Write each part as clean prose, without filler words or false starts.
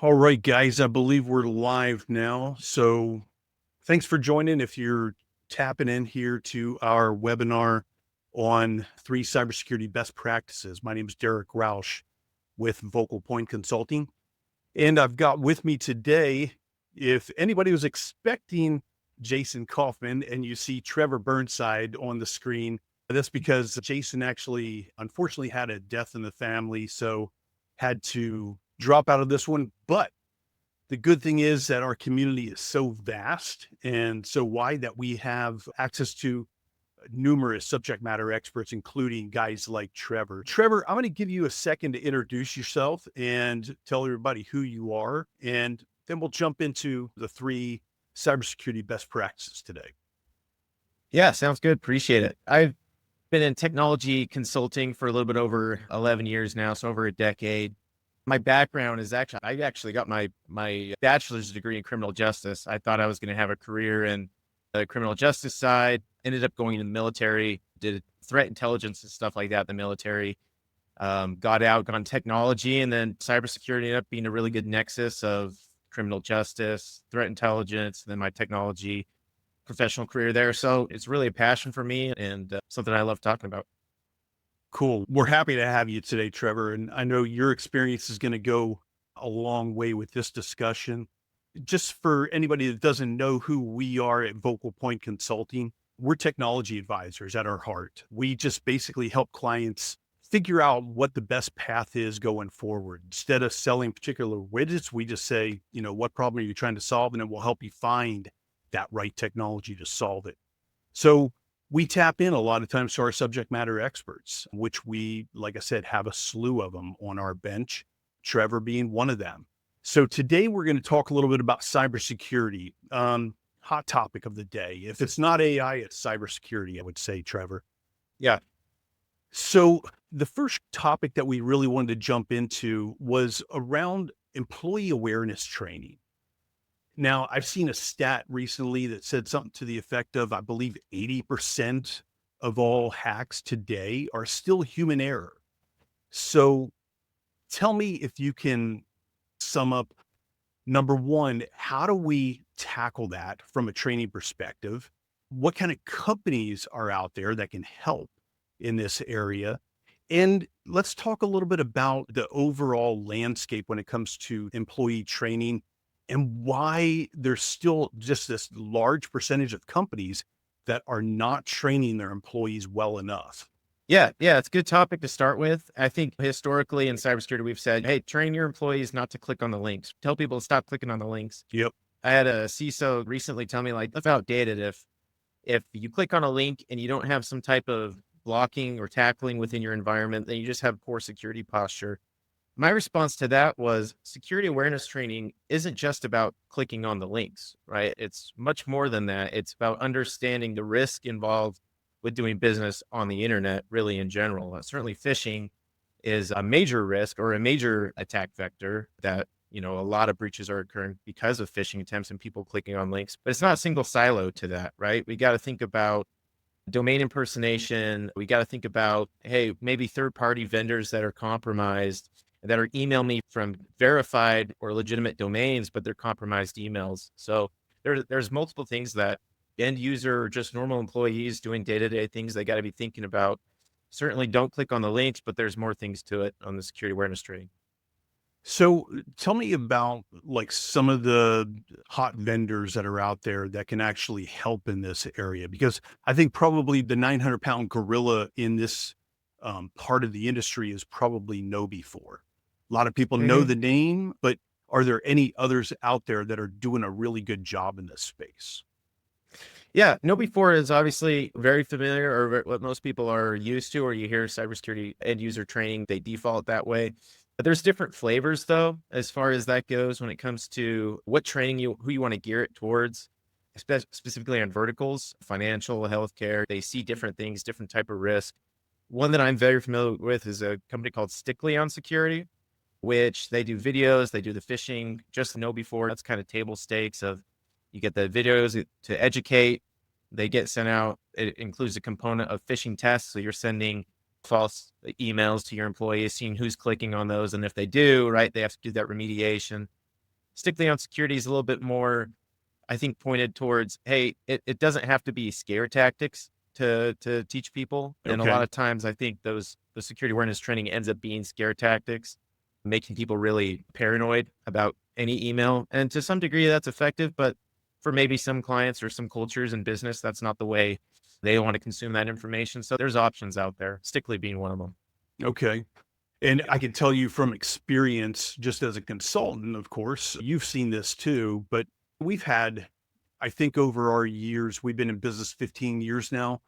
All right, guys, I believe we're live now. So thanks for joining. If you're tapping in here to our webinar on 3 cybersecurity best practices, my name is Derek Roush with Vocal Point Consulting. And I've got with me today, if anybody was expecting Jason Kaufman and you see Trevor Burnside on the screen, that's because Jason actually, unfortunately, had a death in the family. So had to drop out of this one. But the good thing is that our community is so vast and so wide that we have access to numerous subject matter experts, including guys like Trevor. Trevor, I'm going to give you a second to introduce yourself and tell everybody who you are, and then we'll jump into the 3 cybersecurity best practices today. Yeah, sounds good. Appreciate it. I've been in technology consulting for a little bit over 11 years now, so over a decade. My background is I actually got my bachelor's degree in criminal justice. I thought I was going to have a career in the criminal justice side. Ended up going in the military, did threat intelligence and stuff like that in the military. Got out, got on technology, and then cybersecurity ended up being a really good nexus of criminal justice, threat intelligence, and then my technology professional career there. So it's really a passion for me and something I love talking about. Cool. We're happy to have you today, Trevor. And I know your experience is going to go a long way with this discussion. Just for anybody that doesn't know who we are at Vocal Point Consulting, we're technology advisors at our heart. We just basically help clients figure out what the best path is going forward. Instead of selling particular widgets, we just say, what problem are you trying to solve? And then we'll help you find that right technology to solve it. So we tap in a lot of times to our subject matter experts, which we, like I said, have a slew of them on our bench, Trevor being one of them. So today we're going to talk a little bit about cybersecurity. Hot topic of the day. If it's not AI, it's cybersecurity, I would say, Trevor. Yeah. So the first topic that we really wanted to jump into was around employee awareness training. Now, I've seen a stat recently that said something to the effect of, I believe 80% of all hacks today are still human error. So tell me if you can sum up, number one, how do we tackle that from a training perspective? What kind of companies are out there that can help in this area? And let's talk a little bit about the overall landscape when it comes to employee training and why there's still just this large percentage of companies that are not training their employees well enough. Yeah. It's a good topic to start with. I think historically in cybersecurity, we've said, hey, train your employees not to click on the links. Tell people to stop clicking on the links. Yep. I had a CISO recently tell me, like, that's outdated. If you click on a link and you don't have some type of blocking or tackling within your environment, then you just have poor security posture. My response to that was security awareness training isn't just about clicking on the links, right? It's much more than that. It's about understanding the risk involved with doing business on the internet, really in general. Certainly phishing is a major risk or a major attack vector that, a lot of breaches are occurring because of phishing attempts and people clicking on links, but it's not a single silo to that, right? We got to think about domain impersonation. We got to think about, hey, maybe third-party vendors that are compromised that are email me from verified or legitimate domains, but they're compromised emails. So there's multiple things that end user or just normal employees doing day-to-day things they got to be thinking about. Certainly don't click on the links, but there's more things to it on the security awareness training. So tell me about like some of the hot vendors that are out there that can actually help in this area, because I think probably the 900-pound gorilla in this part of the industry is probably KnowBe4. A lot of people know the name, but are there any others out there that are doing a really good job in this space? Yeah, KnowBe4 is obviously very familiar, or what most people are used to, or you hear cybersecurity end user training, they default that way. But there's different flavors though, as far as that goes, when it comes to what training who you want to gear it towards, specifically on verticals, financial, healthcare. They see different things, different type of risk. One that I'm very familiar with is a company called Stickly on security, which they do videos, they do the phishing, just KnowBe4. That's kind of table stakes of you get the videos to educate. They get sent out. It includes a component of phishing tests. So you're sending false emails to your employees, seeing who's clicking on those. And if they do, right, they have to do that remediation. Stick Leon Security is a little bit more, I think, pointed towards, hey, it doesn't have to be scare tactics to teach people. And a Okay. lot of times I think the security awareness training ends up being scare tactics, making people really paranoid about any email. And to some degree that's effective, but for maybe some clients or some cultures in business, that's not the way they want to consume that information. So there's options out there, Stickly being one of them. Okay. And I can tell you from experience, just as a consultant, of course, you've seen this too, but we've had, I think over our years, we've been in business 15 years now.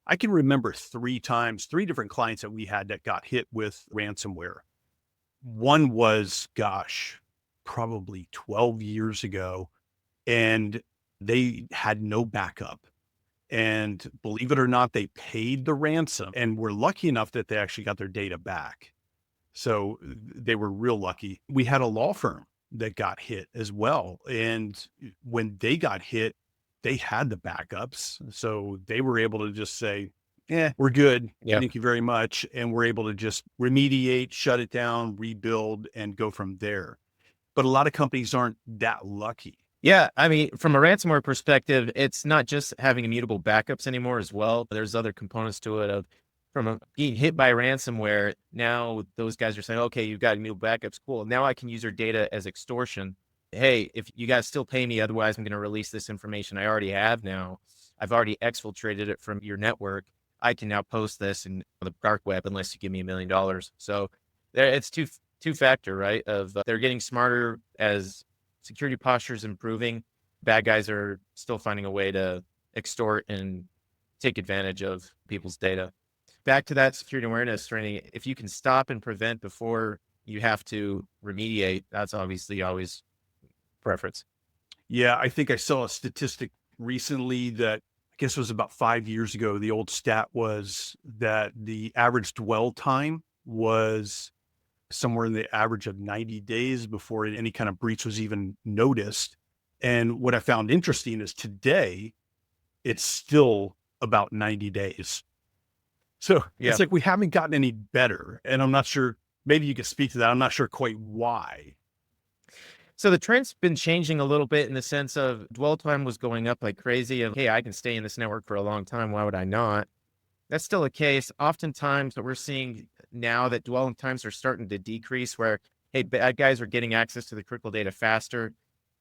I can remember three different clients that we had that got hit with ransomware. One was, gosh, probably 12 years ago, and they had no backup. And believe it or not, they paid the ransom and were lucky enough that they actually got their data back. So they were real lucky. We had a law firm that got hit as well. And when they got hit, they had the backups. So they were able to just say, yeah, we're good. Yeah. Thank you very much. And we're able to just remediate, shut it down, rebuild, and go from there. But a lot of companies aren't that lucky. Yeah, I mean, from a ransomware perspective, it's not just having immutable backups anymore as well. There's other components to it of being hit by ransomware. Now those guys are saying, okay, you've got immutable backups. Cool. Now I can use your data as extortion. Hey, if you guys still pay me, otherwise I'm going to release this information I already have now. I've already exfiltrated it from your network. I can now post this in the dark web unless you give me $1 million. So there, it's two factor, right? Of they're getting smarter as security posture is improving. Bad guys are still finding a way to extort and take advantage of people's data. Back to that security awareness training, if you can stop and prevent before you have to remediate, that's obviously always preference. Yeah, I think I saw a statistic recently that I guess it was about 5 years ago. The old stat was that the average dwell time was somewhere in the average of 90 days before any kind of breach was even noticed. And what I found interesting is today, it's still about 90 days. So Yeah. it's like we haven't gotten any better. And I'm not sure, maybe you could speak to that. I'm not sure quite why. So the trend's been changing a little bit in the sense of dwell time was going up like crazy of, hey, I can stay in this network for a long time. Why would I not? That's still a case. Oftentimes what we're seeing now that dwelling times are starting to decrease where, hey, bad guys are getting access to the critical data faster.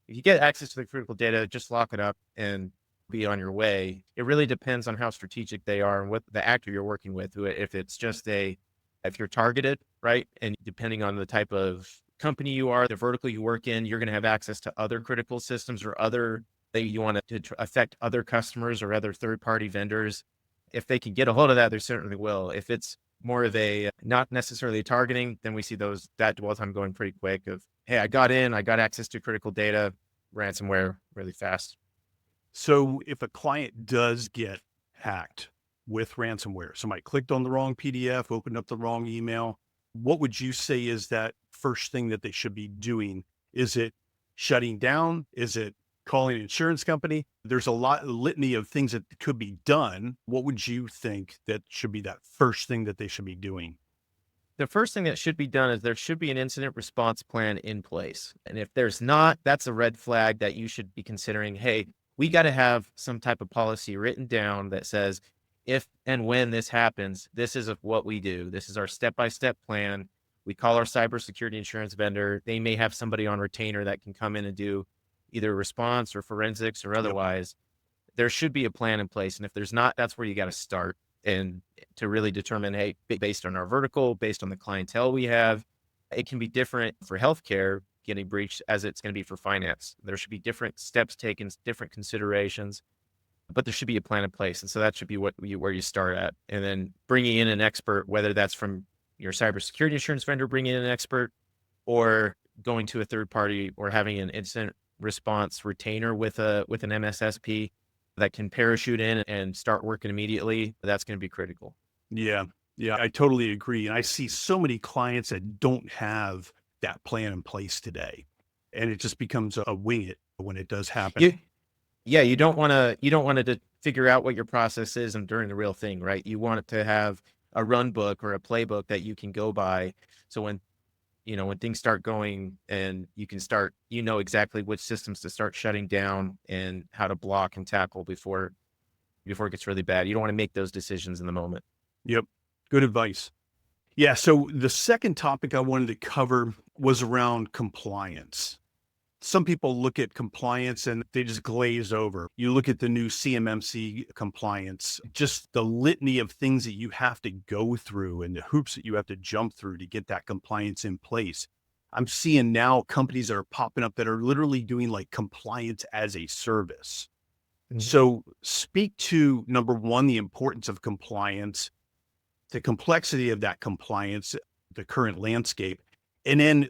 If you get access to the critical data, just lock it up and be on your way. It really depends on how strategic they are and what the actor you're working with. If it's just if you're targeted, right? And depending on the type of company you are, the vertical you work in, you're going to have access to other critical systems or other that you want to affect other customers or other third-party vendors. If they can get a hold of that, they certainly will. If it's more of a not necessarily targeting, then we see that dwell time going pretty quick of, hey, I got access to critical data, ransomware really fast. So if a client does get hacked with ransomware, somebody clicked on the wrong PDF, opened up the wrong email, what would you say is that first thing that they should be doing? Is it shutting down? Is it calling an insurance company? There's a litany of things that could be done. What would you think that should be that first thing that they should be doing? The first thing that should be done is there should be an incident response plan in place. And if there's not, that's a red flag that you should be considering, hey, we got to have some type of policy written down that says, if and when this happens, this is what we do. This is our step-by-step plan. We call our cybersecurity insurance vendor. They may have somebody on retainer that can come in and do either response or forensics or otherwise. There should be a plan in place. And if there's not, that's where you got to start and to really determine, hey, based on our vertical, based on the clientele we have, it can be different for healthcare getting breached as it's going to be for finance. There should be different steps taken, different considerations, but there should be a plan in place. And so that should be where you start at. And then bringing in an expert, whether that's from your cybersecurity insurance vendor, bringing in an expert, or going to a third party or having an incident response retainer with an MSSP that can parachute in and start working immediately. That's going to be critical. Yeah. Yeah, I totally agree. And I see so many clients that don't have that plan in place today. And it just becomes a wing it when it does happen. You don't want to figure out what your process is and during the real thing, right? You want it to have a run book or a playbook that you can go by. So when when things start going and you know exactly which systems to start shutting down and how to block and tackle before it gets really bad. You don't want to make those decisions in the moment. Yep. Good advice. Yeah. So the second topic I wanted to cover was around compliance. Some people look at compliance and they just glaze over. You look at the new CMMC compliance, just the litany of things that you have to go through and the hoops that you have to jump through to get that compliance in place. I'm seeing now companies that are popping up that are literally doing like compliance as a service. Mhm. So speak to number one, the importance of compliance, the complexity of that compliance, the current landscape, and then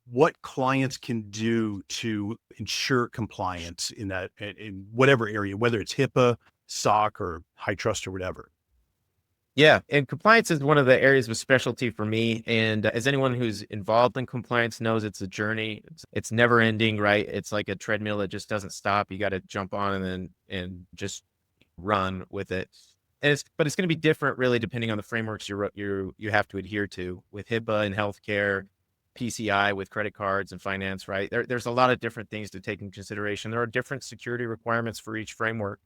what clients can do to ensure compliance in that in whatever area, whether it's HIPAA, SOC, or high trust or whatever. Yeah, and compliance is one of the areas of specialty for me. And as anyone who's involved in compliance knows, it's a journey. It's never ending, right? It's like a treadmill that just doesn't stop. You got to jump on and just run with it. But it's going to be different, really, depending on the frameworks you have to adhere to with HIPAA and healthcare, PCI with credit cards and finance, right? There's a lot of different things to take in consideration. There are different security requirements for each framework.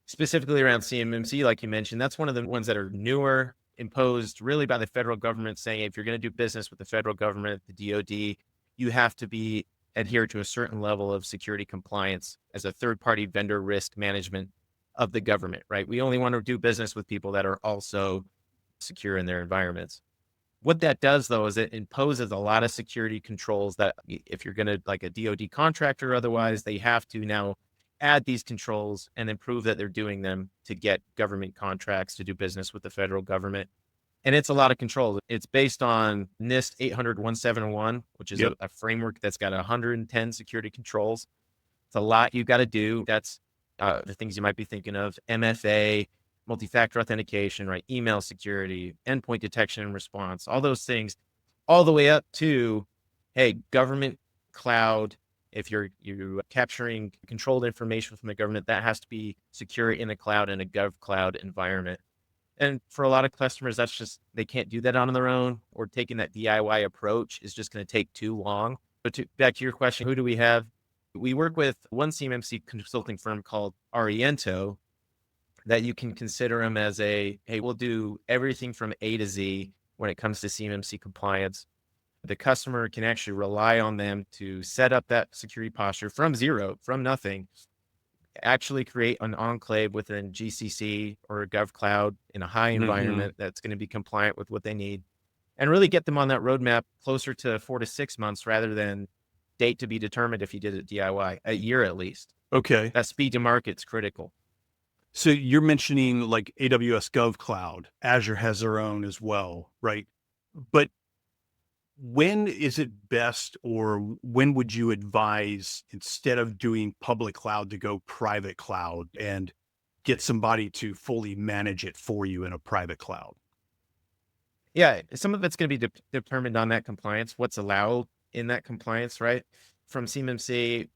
Specifically around CMMC, like you mentioned, that's one of the ones that are newer, imposed really by the federal government, saying if you're going to do business with the federal government, the DoD, you have to be adhere to a certain level of security compliance as a third-party vendor risk management of the government, right? We only want to do business with people that are also secure in their environments. What that does, though, is it imposes a lot of security controls that if you're going to, like a DoD contractor or otherwise, they have to now add these controls and then prove that they're doing them to get government contracts to do business with the federal government. And it's a lot of controls. It's based on NIST 800-1701, which is Yep. a framework that's got 110 security controls. It's a lot you got to do. That's the things you might be thinking of: MFA, multi-factor authentication, right? Email security, endpoint detection and response, all those things, all the way up to, hey, government cloud. If you're capturing controlled information from the government, that has to be secure in a cloud, in a gov cloud environment. And for a lot of customers, that's just, they can't do that on their own, or taking that DIY approach is just going to take too long. But back to your question, who do we have? We work with one CMMC consulting firm called Ariento, that you can consider them as hey, we'll do everything from A to Z when it comes to CMMC compliance. The customer can actually rely on them to set up that security posture from zero, from nothing, actually create an enclave within GCC or a GovCloud in a high Hmm. environment that's going to be compliant with what they need, and really get them on that roadmap closer to 4 to 6 months rather than date to be determined if you did it DIY, a year at least. Okay. That speed to market's critical. So you're mentioning like AWS Gov Cloud, Azure has their own as well, right? But when is it best, or when would you advise instead of doing public cloud to go private cloud and get somebody to fully manage it for you in a private cloud? Yeah, some of it's going to be determined on that compliance, what's allowed in that compliance, right? From CMMC,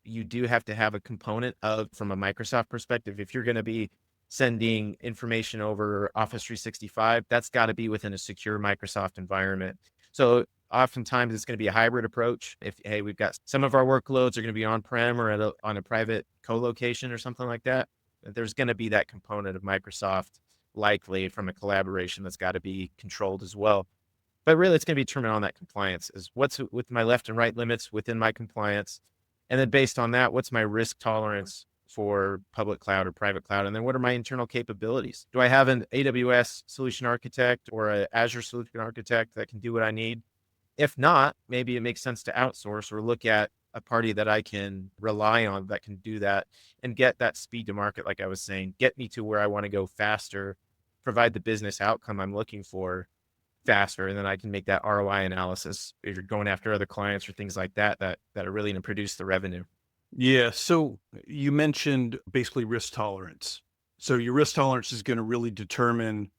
you do have to have a component of, from a Microsoft perspective, if you're going to be sending information over Office 365, that's got to be within a secure Microsoft environment. So oftentimes it's going to be a hybrid approach. If, hey, we've got some of our workloads are going to be on-prem or on a private co-location or something like that, there's going to be that component of Microsoft, likely from a collaboration, that's got to be controlled as well. But really, it's going to be determined on that compliance, is what's with my left and right limits within my compliance. And then based on that, what's my risk tolerance for public cloud or private cloud? And then what are my internal capabilities? Do I have an AWS solution architect or an Azure solution architect that can do what I need? If not, maybe it makes sense to outsource or look at a party that I can rely on that can do that and get that speed to market. Like I was saying, get me to where I want to go faster, provide the business outcome I'm looking for faster, and then I can make that ROI analysis if you're going after other clients or things like that are really going to produce the revenue. Yeah. So you mentioned basically risk tolerance. So your risk tolerance is going to really determine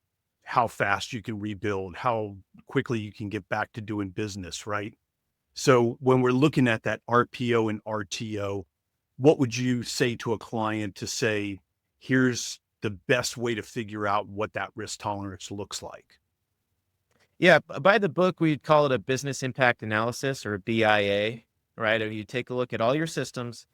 how fast you can rebuild, how quickly you can get back to doing business, right? So when we're looking at that RPO and RTO, what would you say to a client to say, here's the best way to figure out what that risk tolerance looks like? Yeah, by the book, we'd call it a business impact analysis or a BIA, right? You take a look at all your systems,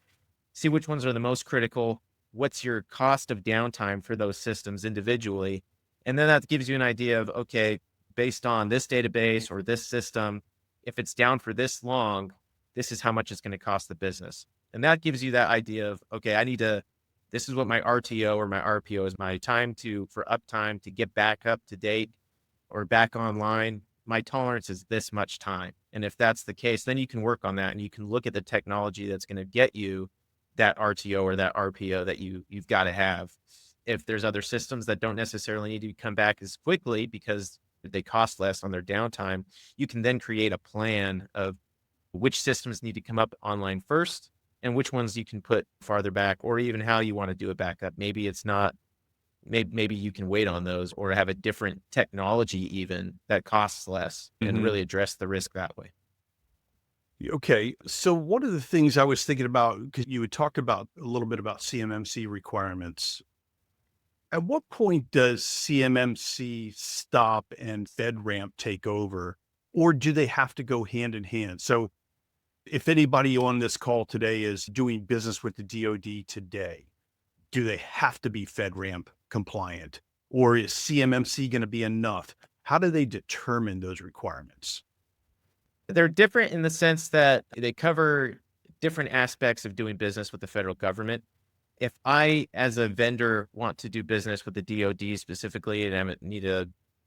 see which ones are the most critical, what's your cost of downtime for those systems individually. And then that gives you an idea of, okay, based on this database or this system, if it's down for this long, this is how much it's going to cost the business. And that gives you that idea of, okay, this is what my RTO or my RPO is, my time for uptime to get back up to date or back online. My tolerance is this much time. And if that's the case, then you can work on that and you can look at the technology that's going to get you that RTO or that RPO that you've got to have. If there's other systems that don't necessarily need to come back as quickly because they cost less on their downtime, you can then create a plan of which systems need to come up online first and which ones you can put farther back, or even how you want to do a backup. Maybe it's not, maybe you can wait on those or have a different technology even that costs less and really address the risk that way. Okay. So one of the things I was thinking about, because you had talked about a little bit about CMMC requirements. At what point does CMMC stop and FedRAMP take over, or do they have to go hand in hand? So if anybody on this call today is doing business with the DoD today, do they have to be FedRAMP compliant, or is CMMC going to be enough? How do they determine those requirements? They're different in the sense that they cover different aspects of doing business with the federal government. If I, as a vendor, want to do business with the DoD specifically, and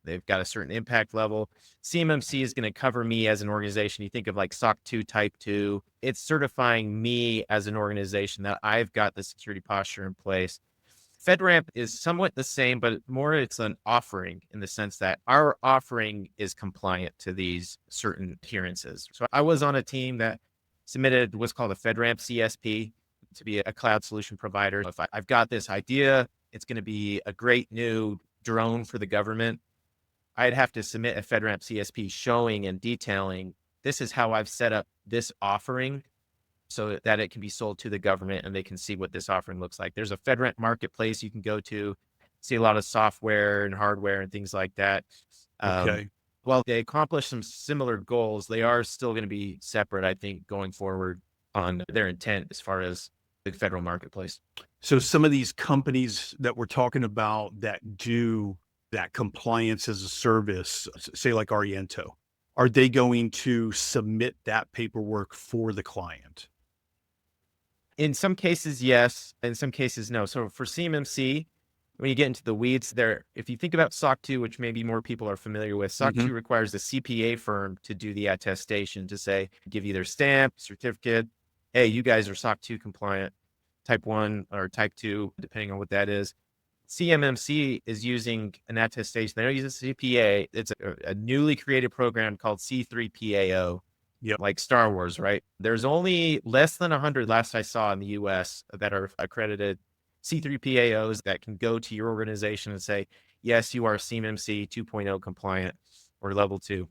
they've got a certain impact level, CMMC is going to cover me as an organization. You think of like SOC 2 Type 2. It's certifying me as an organization that I've got the security posture in place. FedRAMP is somewhat the same, but more it's an offering in the sense that our offering is compliant to these certain adherences. So I was on a team that submitted what's called a FedRAMP CSP to be a cloud solution provider. If I've got this idea, it's going to be a great new drone for the government. I'd have to submit a FedRAMP CSP showing and detailing, this is how I've set up this offering so that it can be sold to the government and they can see what this offering looks like. There's a FedRAMP marketplace you can go to, see a lot of software and hardware and things like that. Okay. While they accomplish some similar goals, they are still going to be separate, I think, going forward on their intent as far as the federal marketplace. So some of these companies that we're talking about that do that compliance as a service, say like Ariento, are they going to submit that paperwork for the client? In some cases, yes. In some cases, no. So for CMMC, when you get into the weeds there, if you think about SOC 2, which maybe more people are familiar with, SOC 2 requires the CPA firm to do the attestation to say, give you their stamp, certificate. Hey, you guys are SOC 2 compliant, type 1 or type 2, depending on what that is. CMMC is using an attestation. They don't use a CPA. It's a newly created program called C3PAO. Yep. Like Star Wars, right? There's only less than 100 last I saw in the US that are accredited C3PAOs that can go to your organization and say, yes, you are CMMC 2.0 compliant or level 2.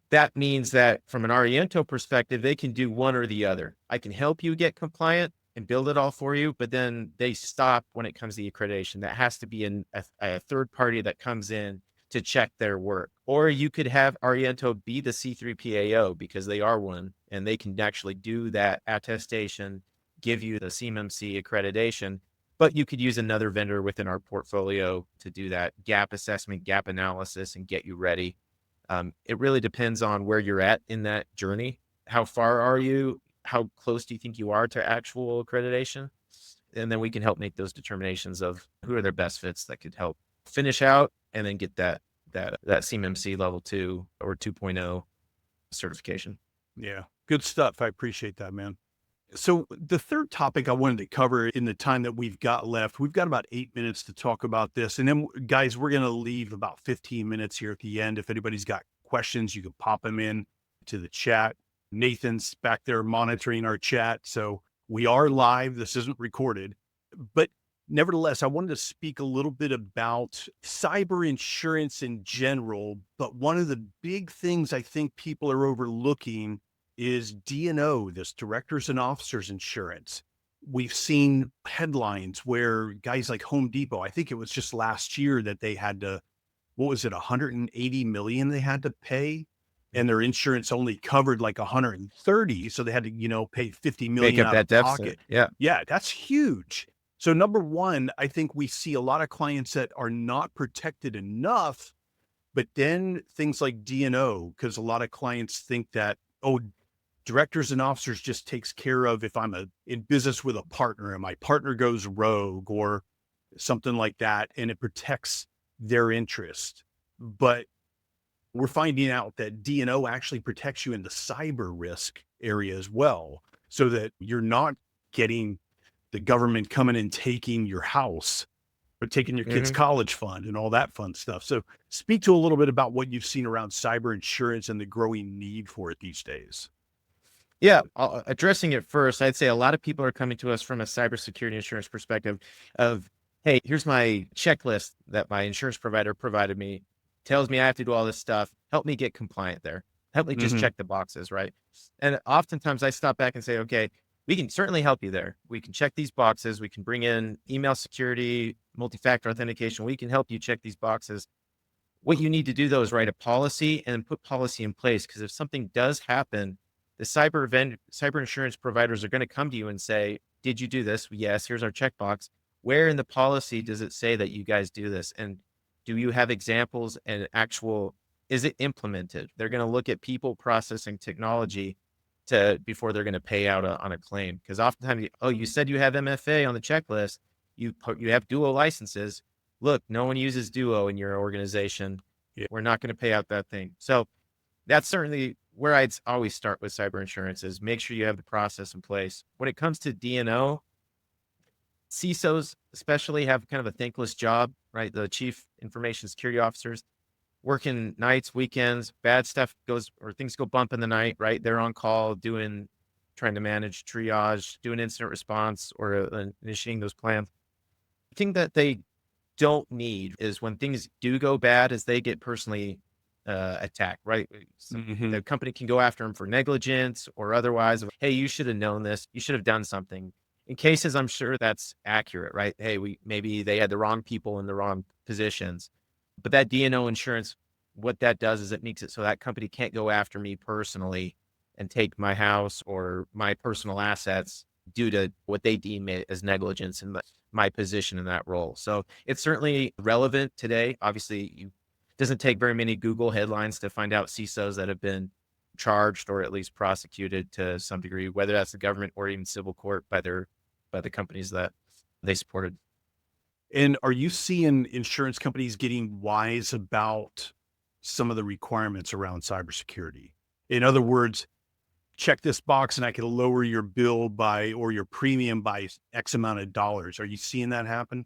That means that from an Ariento perspective, they can do one or the other. I can help you get compliant and build it all for you, but then they stop when it comes to the accreditation. That has to be a third party that comes in to check their work. Or you could have Ariento be the C3PAO because they are one and they can actually do that attestation, give you the CMMC accreditation, but you could use another vendor within our portfolio to do that gap assessment, gap analysis, and get you ready. It really depends on where you're at in that journey. How far are you? How close do you think you are to actual accreditation? And then we can help make those determinations of who are their best fits that could help finish out and then get that CMMC level 2 or 2.0 certification. Yeah. Good stuff. I appreciate that, man. So the third topic I wanted to cover in the time that we've got left, we've got about 8 minutes to talk about this. And then guys, we're going to leave about 15 minutes here at the end. If anybody's got questions, you can pop them in to the chat. Nathan's back there monitoring our chat. So we are live. This isn't recorded, but nevertheless, I wanted to speak a little bit about cyber insurance in general. But one of the big things I think people are overlooking is D&O, this directors and officers insurance. We've seen headlines where guys like Home Depot, I think it was just last year that they had to what was it, 180 million they had to pay, and their insurance only covered like 130. So they had to, pay 50 Make million up out that of deficit. pocket. Yeah. Yeah, that's huge. So number one, I think we see a lot of clients that are not protected enough, but then things like D&O, because a lot of clients think that, oh, directors and officers just takes care of if I'm in business with a partner and my partner goes rogue or something like that, and it protects their interest. But we're finding out that D&O actually protects you in the cyber risk area as well, so that you're not getting the government coming and taking your house or taking your kid's Mhm. college fund and all that fun stuff. So speak to a little bit about what you've seen around cyber insurance and the growing need for it these days. Yeah, addressing it first, I'd say a lot of people are coming to us from a cybersecurity insurance perspective of, hey, here's my checklist that my insurance provider provided me, tells me I have to do all this stuff. Help me get compliant there. Help me just Mhm. check the boxes, right? And oftentimes I stop back and say, okay, we can certainly help you there. We can check these boxes. We can bring in email security, multi-factor authentication. We can help you check these boxes. What you need to do though is write a policy and put policy in place, because if something does happen, the cyber insurance providers are going to come to you and say, "Did you do this?" Yes. Here's our checkbox. Where in the policy does it say that you guys do this? And do you have examples and actual? Is it implemented? They're going to look at people, process, and technology to before they're going to pay out on a claim. Because oftentimes, oh, you said you have MFA on the checklist. You have dual licenses. Look, no one uses Duo in your organization. Yeah. We're not going to pay out that thing. So that's certainly where I'd always start with cyber insurance is make sure you have the process in place. When it comes to D&O, CISOs especially have kind of a thankless job, right? The chief information security officers working nights, weekends, bad stuff goes or things go bump in the night, right? They're on call trying to manage triage, doing incident response or initiating those plans. The thing that they don't need is when things do go bad is they get personally attacked, right? Mhm. The company can go after them for negligence or otherwise. Hey, you should have known this. You should have done something. In cases, I'm sure that's accurate, right? Hey, maybe they had the wrong people in the wrong positions. But that D&O insurance, what that does is it makes it so that company can't go after me personally and take my house or my personal assets due to what they deem it as negligence in my position in that role. So it's certainly relevant today. Obviously, it doesn't take very many Google headlines to find out CISOs that have been charged or at least prosecuted to some degree, whether that's the government or even civil court by the companies that they supported. And are you seeing insurance companies getting wise about some of the requirements around cybersecurity? In other words, check this box and I can lower your bill by or your premium by X amount of dollars. Are you seeing that happen?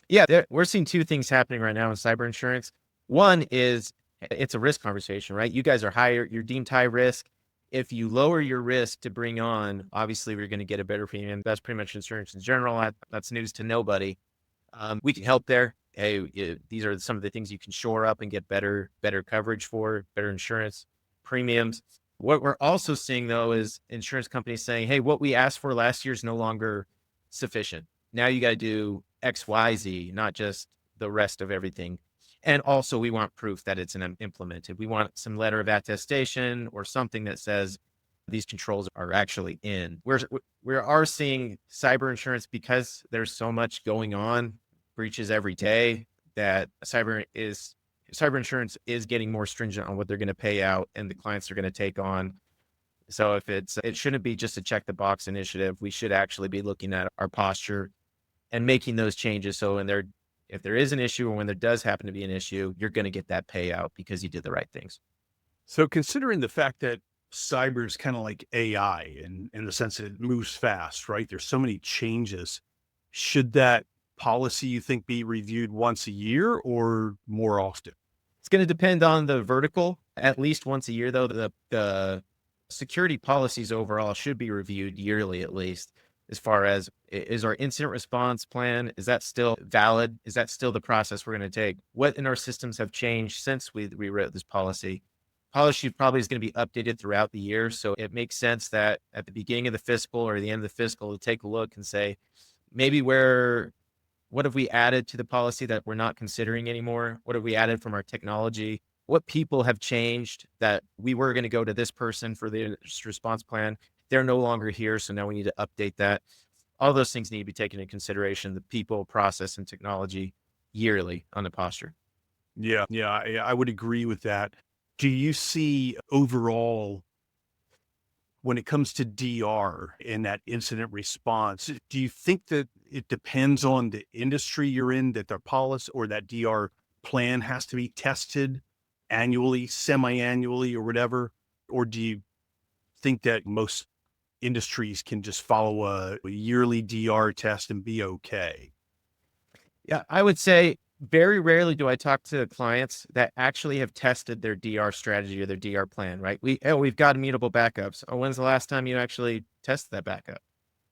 Yeah, we're seeing two things happening right now in cyber insurance. One is it's a risk conversation, right? You guys are higher, you're deemed high risk. If you lower your risk to bring on, obviously we're going to get a better premium. That's pretty much insurance in general. That's news to nobody. We can help there. Hey, these are some of the things you can shore up and get better coverage for, better insurance premiums. What we're also seeing though is insurance companies saying, "Hey, what we asked for last year is no longer sufficient. Now you got to do X, Y, Z, not just the rest of everything." And also, we want proof that it's implemented. We want some letter of attestation or something that says these controls are actually in. We are seeing cyber insurance because there's so much going on, breaches every day, that cyber insurance is getting more stringent on what they're going to pay out and the clients are going to take on. So if it shouldn't be just a check the box initiative. We should actually be looking at our posture and making those changes. So if there is an issue or when there does happen to be an issue, you're going to get that payout because you did the right things. So considering the fact that cyber is kind of like AI in the sense that it moves fast, right? There's so many changes. Should that policy you think be reviewed once a year or more often? It's going to depend on the vertical. At least once a year, though, the security policies overall should be reviewed yearly at least. As far as is our incident response plan, is that still valid? Is that still the process we're going to take? What in our systems have changed since we wrote this policy? Policy probably is going to be updated throughout the year. So it makes sense that at the beginning of the fiscal or the end of the fiscal to take a look and say, maybe where What have we added to the policy that we're not considering anymore? What have we added from our technology? What people have changed that we were going to go to this person for the response plan? They're no longer here. So now we need to update that. All those things need to be taken into consideration, the people, process, and technology yearly on the posture. Yeah, yeah, I would agree with that. Do you see overall when it comes to DR and that incident response, do you think that it depends on the industry you're in, that their policy or that DR plan has to be tested annually, semi-annually, or whatever? Or do you think that most industries can just follow a yearly DR test and be okay? Yeah, I would say very rarely do I talk to clients that actually have tested their DR strategy or their DR plan, right? We've got immutable backups. Or when's the last time you actually tested that backup?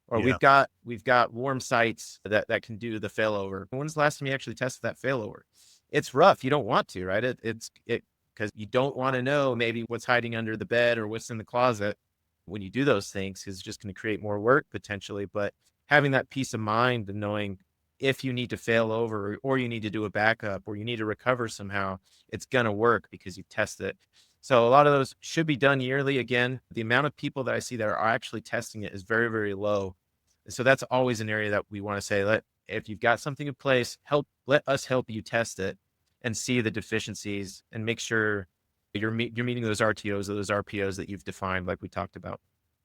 Or Yeah. we've got warm sites that can do the failover. When's the last time you actually tested that failover? It's rough. You don't want to, right? It's because you don't want to know maybe what's hiding under the bed or what's in the closet when you do those things, 'cause it's just going to create more work potentially. But having that peace of mind and knowing if you need to fail over or you need to do a backup or you need to recover somehow, it's going to work because you test it. So a lot of those should be done yearly. Again, the amount of people that I see that are actually testing it is very, very low. So that's always an area that we want to say, if you've got something in place, let us help you test it and see the deficiencies and make sure you're meeting those RTOs or those RPOs that you've defined, like we talked about.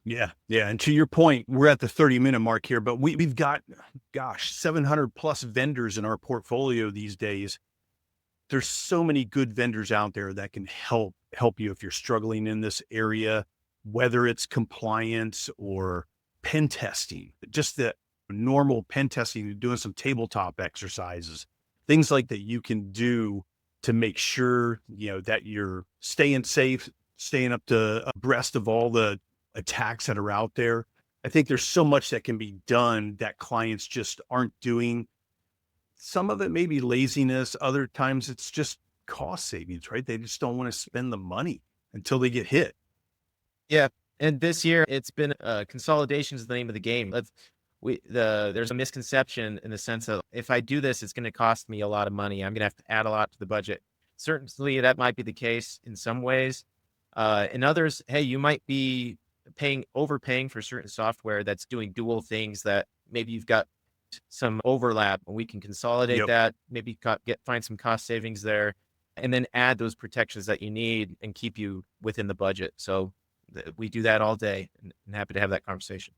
Yeah. Yeah. And to your point, we're at the 30-minute mark here, but we've got, gosh, 700 plus vendors in our portfolio these days. There's so many good vendors out there that can help you if you're struggling in this area, whether it's compliance or pen testing, just the normal pen testing, doing some tabletop exercises, things like that you can do to make sure, that you're staying safe, staying up to abreast of all the attacks that are out there. I think there's so much that can be done that clients just aren't doing. Some of it may be laziness. Other times it's just cost savings, right? They just don't want to spend the money until they get hit. Yeah, and this year it's been consolidation is the name of the game. There's a misconception in the sense of if I do this, it's going to cost me a lot of money. I'm going to have to add a lot to the budget. Certainly, that might be the case in some ways. In others, hey, you might be overpaying for certain software that's doing dual things that maybe you've got some overlap and we can consolidate Yep. that, maybe find some cost savings there, and then add those protections that you need and keep you within the budget. So we do that all day and happy to have that conversation.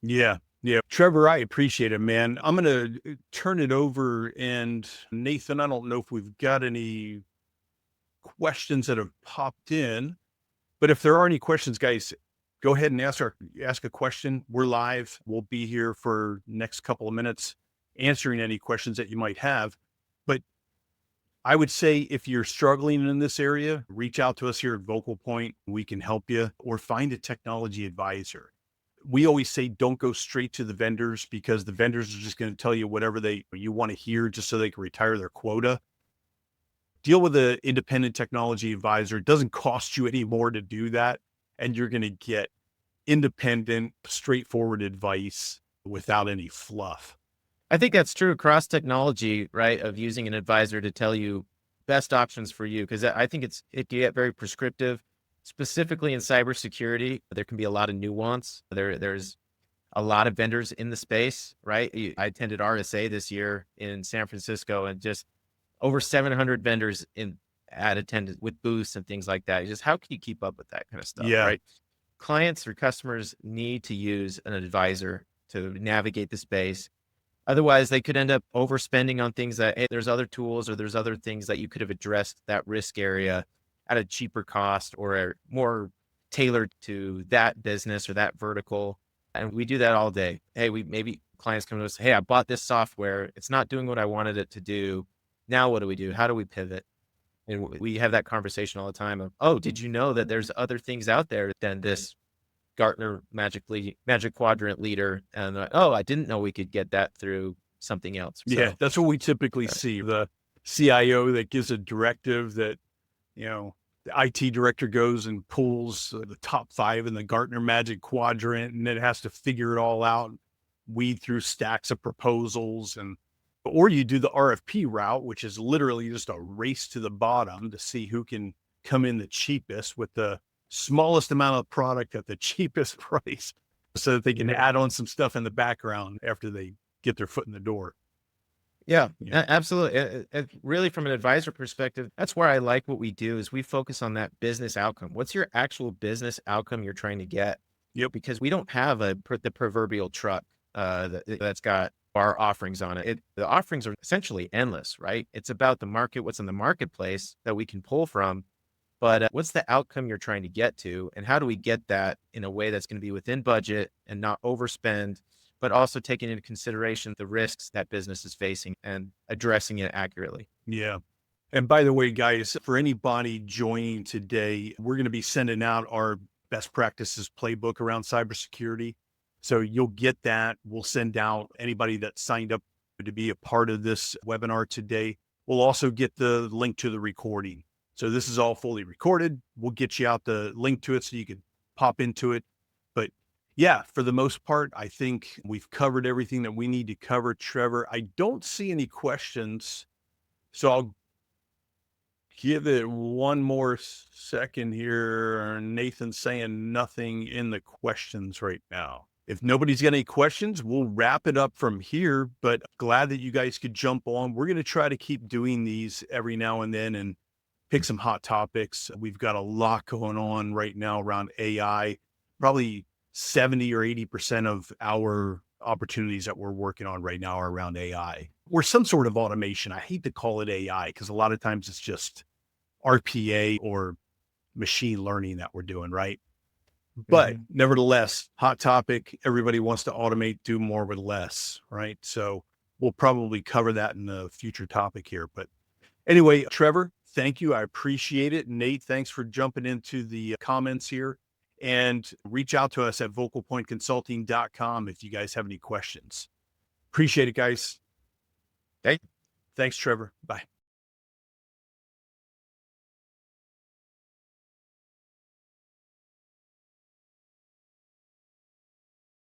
Yeah. Yeah. Trevor, I appreciate it, man. I'm going to turn it over. And Nathan, I don't know if we've got any questions that have popped in, but if there are any questions, guys, go ahead and ask a question. We're live. We'll be here for next couple of minutes answering any questions that you might have. But I would say if you're struggling in this area, reach out to us here at Vocal Point. We can help you or find a technology advisor. We always say don't go straight to the vendors because the vendors are just going to tell you whatever you want to hear just so they can retire their quota. Deal with an independent technology advisor. It doesn't cost you any more to do that. And you're going to get independent, straightforward advice without any fluff. I think that's true across technology, right? Of using an advisor to tell you best options for you. Cause I think it can get very prescriptive, specifically in cybersecurity. There can be a lot of nuance. There's a lot of vendors in the space, right? I attended RSA this year in San Francisco and just over 700 vendors at attendance with booths and things like that. Just how can you keep up with that kind of stuff, Yeah. right? Clients or customers need to use an advisor to navigate the space. Otherwise, they could end up overspending on things that, hey, there's other tools or there's other things that you could have addressed that risk area at a cheaper cost or more tailored to that business or that vertical. And we do that all day. Hey, maybe clients come to us, hey, I bought this software. It's not doing what I wanted it to do. Now what do we do? How do we pivot? And we have that conversation all the time of, oh, did you know that there's other things out there than this Gartner Magic Quadrant leader? And oh, I didn't know we could get that through something else. Yeah, So, that's what we typically see. The CIO that gives a directive that, the IT director goes and pulls the top 5 in the Gartner Magic Quadrant, and it has to figure it all out, weed through stacks of proposals. And Or you do the RFP route, which is literally just a race to the bottom to see who can come in the cheapest with the smallest amount of product at the cheapest price so that they can add on some stuff in the background after they get their foot in the door. Yeah, Yeah. absolutely. Really, from an advisor perspective, that's where I like what we do is we focus on that business outcome. What's your actual business outcome you're trying to get? Yep. Because we don't have the proverbial truck that's got our offerings on it. The offerings are essentially endless, right? It's about the market, what's in the marketplace that we can pull from. But what's the outcome you're trying to get to? And how do we get that in a way that's going to be within budget and not overspend, but also taking into consideration the risks that business is facing and addressing it accurately? Yeah. And by the way, guys, for anybody joining today, we're going to be sending out our best practices playbook around cybersecurity. So you'll get that. We'll send out anybody that signed up to be a part of this webinar today. We'll also get the link to the recording. So this is all fully recorded. We'll get you out the link to it so you can pop into it. But yeah, for the most part, I think we've covered everything that we need to cover. Trevor, I don't see any questions. So I'll give it one more second here. Nathan's saying nothing in the questions right now. If nobody's got any questions, we'll wrap it up from here, but glad that you guys could jump on. We're going to try to keep doing these every now and then and pick some hot topics. We've got a lot going on right now around AI. Probably 70 or 80% of our opportunities that we're working on right now are around AI or some sort of automation. I hate to call it AI because a lot of times it's just RPA or machine learning that we're doing, right? But nevertheless, hot topic. Everybody wants to automate, do more with less, right? So we'll probably cover that in a future topic here. But anyway, Trevor, thank you. I appreciate it. Nate, thanks for jumping into the comments here. And reach out to us at vocalpointconsulting.com if you guys have any questions. Appreciate it, guys. Okay. Thanks, Trevor. Bye.